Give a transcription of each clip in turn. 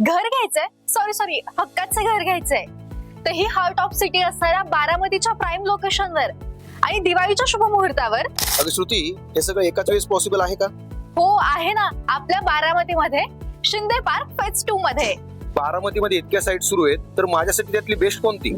घर घ्यायचंय, सॉरी हक्काचे घर घ्यायचंय, तर ही हार्ट ऑफ सिटी असणाऱ्या बारामतीच्या प्राईम लोकेशनवर आणि दिवाळीच्या शुभ मुहूर्तावर. अगं श्रुती, हे सगळं एकाच वेळेस पॉसिबल आहे का? हो आहे ना, आपल्या बारामतीमध्ये शिंदे पार्क फेज 2 मध्ये. बारामतीमध्ये इतक्या साईट सुरू आहेत, तर माझ्यासाठी त्यातली बेस्ट कोणती?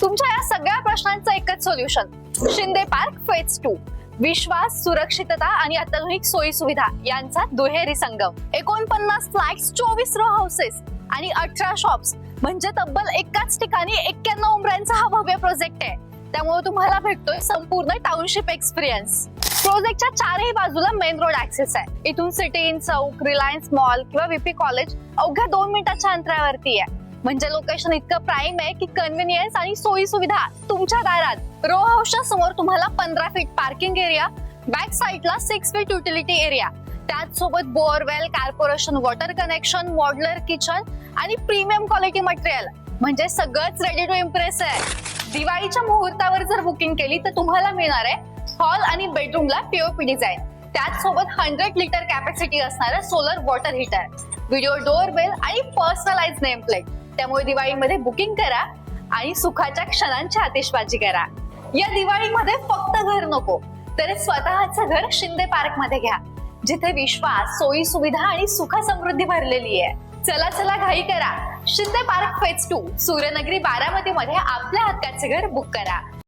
तुमच्या या सगळ्या प्रश्नांचं एकच सोल्युशन, शिंदे पार्क फेज 2. विश्वास, सुरक्षितता आणि अत्याधुनिक सोयी सुविधा यांचा दुहेरी संगम. 49 फ्लॅट्स, 24 रो हाऊसेस आणि 18 शॉप्स, म्हणजे तब्बल एकाच ठिकाणी 91 उमऱ्यांचा हा भव्य प्रोजेक्ट आहे. त्यामुळे तुम्हाला भेटतोय संपूर्ण टाउनशिप एक्सपिरियन्स. प्रोजेक्टच्या चारही बाजूला मेन रोड ऍक्सेस आहे. इथून city in Chowk, Reliance mall किंवा VP कॉलेज अवघ्या 2 मिनिटाच्या अंतरावरती आहे. म्हणजे लोकेशन इतकं प्राईम आहे की कन्व्हिनियन्स आणि सोयी सुविधा तुमच्या दारात. रो हाऊसच्या समोर तुम्हाला 15 फीट पार्किंग एरिया, बॅक साईडला 6 फीट युटिलिटी एरिया, त्याच सोबत borewell, corporation water connection, modular kitchen आणि प्रीमियम क्वालिटी मटेरियल, म्हणजे सगळंच रेडी टू इम्प्रेस आहे. दिवाळीच्या मुहूर्तावर जर बुकिंग केली तर तुम्हाला मिळणार आहे हॉल आणि बेडरूमला POP डिझाईन, त्याच सोबत 100 लिटर कॅपॅसिटी असणारं solar water heater, video doorbell आणि पर्सनलाइज नेम प्लेट. त्यामुळे दिवाळीमध्ये बुकिंग करा आणि सुखाच्या क्षणांची आतिषबाजी करा. या दिवाळीमध्ये फक्त घर नको, तर स्वतःचं घर शिंदे पार्क मध्ये घ्या, जिथे विश्वास, सोयी सुविधा आणि सुख समृद्धी भरलेली आहे. चला घाई करा, शिंदे पार्क फेज 2 सूर्यनगरी बारामती मध्ये आपल्या हक्काचे घर बुक करा.